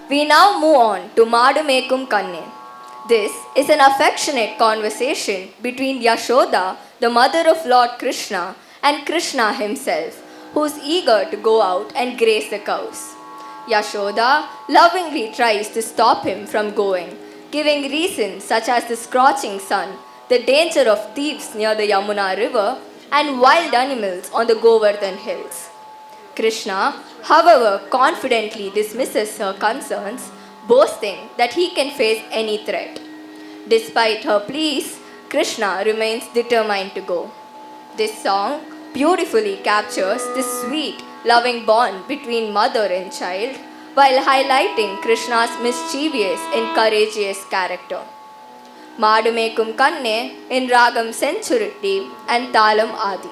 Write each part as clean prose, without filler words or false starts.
We now move on to Madumekum Kanne. This is an affectionate conversation between Yashoda, the mother of Lord Krishna, and Krishna himself, who is eager to go out and graze the cows. Yashoda lovingly tries to stop him from going, giving reasons such as the scorching sun, the danger of thieves near the Yamuna river, and wild animals on the Govardhan hills. Krishna, however, confidently dismisses her concerns, boasting that he can face any threat. Despite her pleas, Krishna remains determined to go. This song beautifully captures the sweet, loving bond between mother and child while highlighting Krishna's mischievous and courageous character. Madumekum Kanne in Ragam Senchurutti and Talam Adi.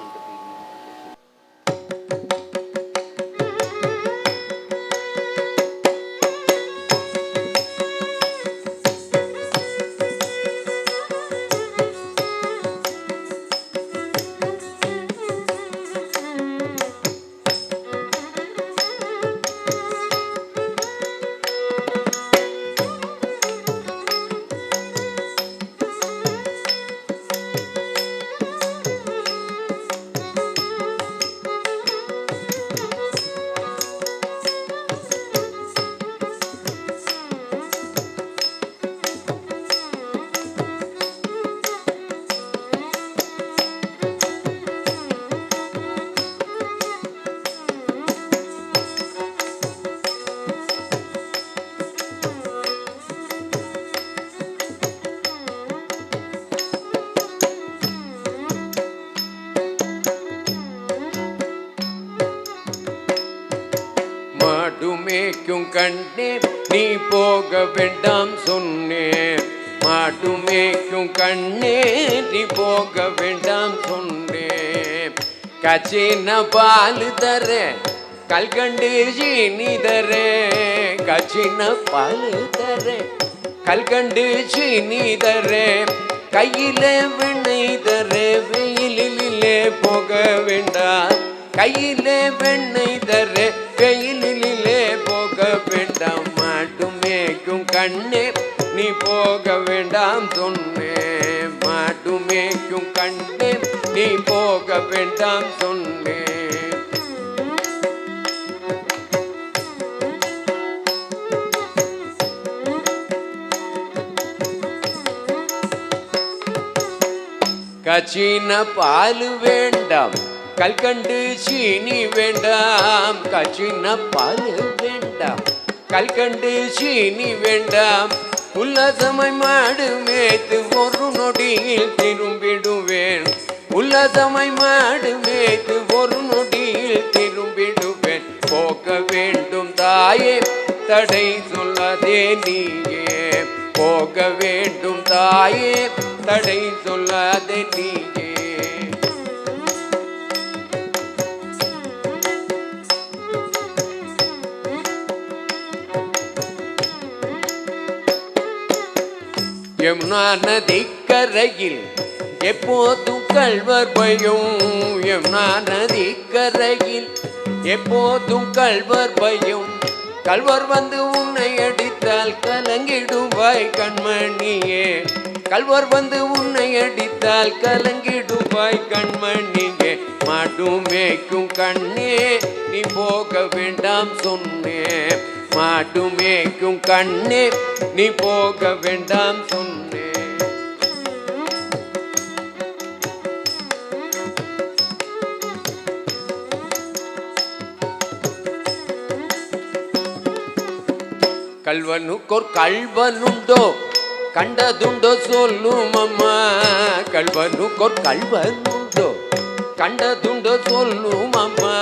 மாடுமேய்க்கும் கண்ணே நீ போக வேண்டாம் சொன்னேன். மாடுமேய்க்கும் கண்ணே நீ போக வேண்டாம் சொன்னேன். கச்சின பால் தர கல்கண்டு சீனி தர, கச்சின பால் தர கல்கண்டு சீனி தர, கையில வெண்ணெய் தர வெயிலிலே போக வேண்டாம். கையில வெண்ணெய் தர வெயிலிலே போக வேண்டாம். மாட்டுமேய்க்கும் கண்ணே நீ போக வேண்டாம் சொன்னேன். மாட்டுமேய்க்கும் கண்ணே நீ போக வேண்டாம் சொன்னேன். கச்சின பால் வேண்டாம் கல்கண்டு சீனி வேண்டாம். கச்சின பால் வேண்டாம் கல்கண்டு சீனி வேண்டாம். உல்லாசமாய் மாடு மேய்த்து ஒரு நொடியில் திரும்பிடுவேன். உல்லாசமாய் மாடு மேய்த்து ஒரு நொடியில் திரும்பிடுவேன். போக வேண்டும் தாயே தடை சொல்லாதே நீயே. போக வேண்டும் தாயே தடை சொல்லாதே நீயே. யமுனா நதிக்கரையில் எப்போதும் கள்வர் பயம். யமுனா நதிக்கரையில் எப்போதும் கள்வர் பயம். கள்வர் வந்து உன்னை அடித்தால் கலங்கிடுவாய் கண்மணியே. கள்வர் வந்து உன்னை அடித்தால் கலங்கிடுவாய் கண்மணியே. மாடுமேய்க்கும் கண்ணே நீ போக வேண்டாம் சொன்னேன். மாடுமேய்க்கும் கண்ணே நீ போக வேண்டாம் சொன்னேன். கல்வனுக்கொரு கல்வனுண்டோ கண்டதுண்டோ சொல்லும் அம்மா. கல்வனுக்கொரு கல்வனுண்டோ கண்டதுண்டோ சொல்லும் அம்மா.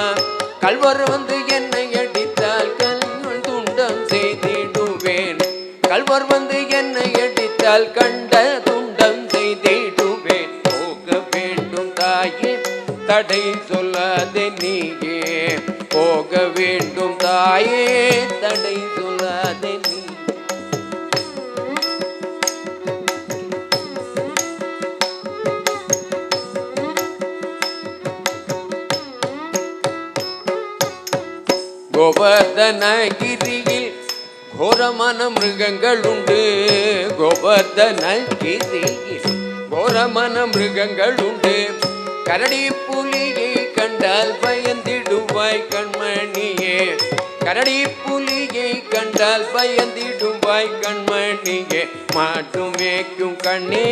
கல்வர் வந்து என்னை அடித்தால் கல்வன் துண்டம் செய்திடுவேன். கல்வர் வந்து என்னை அடித்தால் கண்ட துண்டம் செய்திடுவேன். போக வேண்டும் தாயே தடை சொல்லாதே நீயே. போக வேண்டும் தாயே தடை சொல்லாதே நீ. கோவர்தனகிரியில் கோரமான மிருகங்கள் உண்டு கோவர்தன கிரியில் கோரமான மிருகங்கள் உண்டு கரடி புலியை கண்டால் பயந்திடுவாய் கண்மணியே கரடி புலியை கண்டால் பயந்திடுவாய் கண்மணியே மாட்டு மேய்க்கும் கண்ணே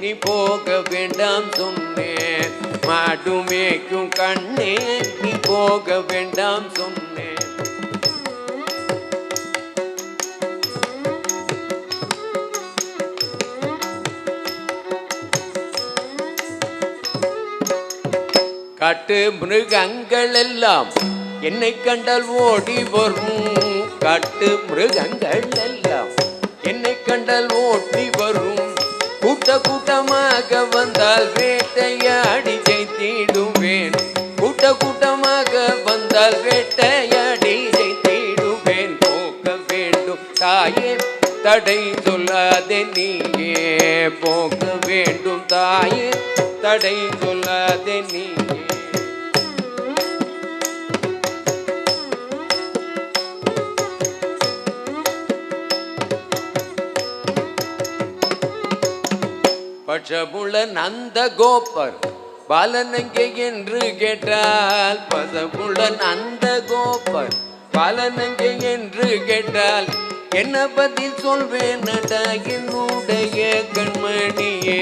நீ போக வேண்டாம் சொன்னேன் மாட்டு மேய்க்கும் கண்ணே நீ போக வேண்டாம் சொன்னேன் காட்டு மிருகங்கள் எல்லாம் என்னை கண்டால் ஓடி வரும் காட்டு மிருகங்கள் எல்லாம் என்னை கண்டால் ஓடி வரும் கூட்ட கூட்டமாக வந்தால் வேட்டையாடி ஜெயித்திடுவேன் கூட்ட கூட்டமாக வந்தால் வேட்டையாடி ஜெயித்திடுவேன் போக வேண்டும் தாயே தடை சொல்லாதே நீயே போக வேண்டும் தாயே தடை சொல்லாதே நீயே பச்சமுள்ள நந்த கோபர் பாலனங்கே என்று கேட்டால் பசமுள்ள நந்த கோபர் பாலனங்கே என்று கேட்டால் என்ன பதில் சொல்வேன் நடா என்னுடைய கண்மணியே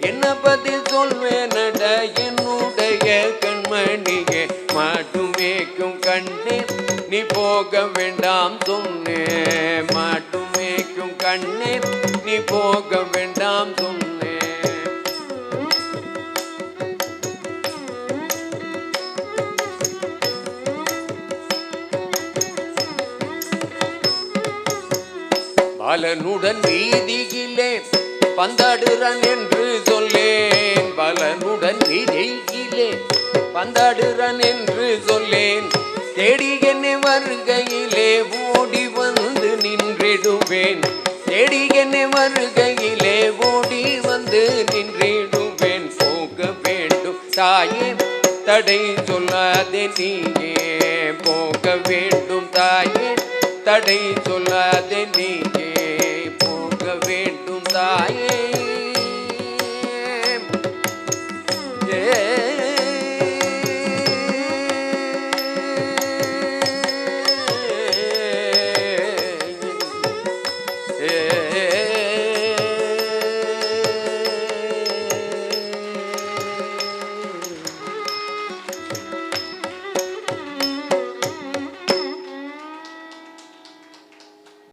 என்ன பதில் சொல்வேன் நடா என்னுடைய கண்மணியே மாட்டு மேய்க்கும் கண்ணே நீ போக வேண்டாம் சொன்னே மாட்டு மேய்க்கும் கண்ணே நீ போக வேண்டாம் சொன்னே பலனுடன் வீதியிலே பந்தாடுறான் என்று சொல்லேன் பலனுடன் வீதியிலே பந்தாடுறான் என்று சொல்லேன் தேடி என்னை வருகையிலே ஓடி வந்து நின்றிடுவேன் தேடி என்னை வருகையிலே ஓடி வந்து நின்றிடுவேன் போக வேண்டும் தாயே தடை சொல்லாதே நீயே போக வேண்டும் தாயே தடை சொல்லாதே நீயே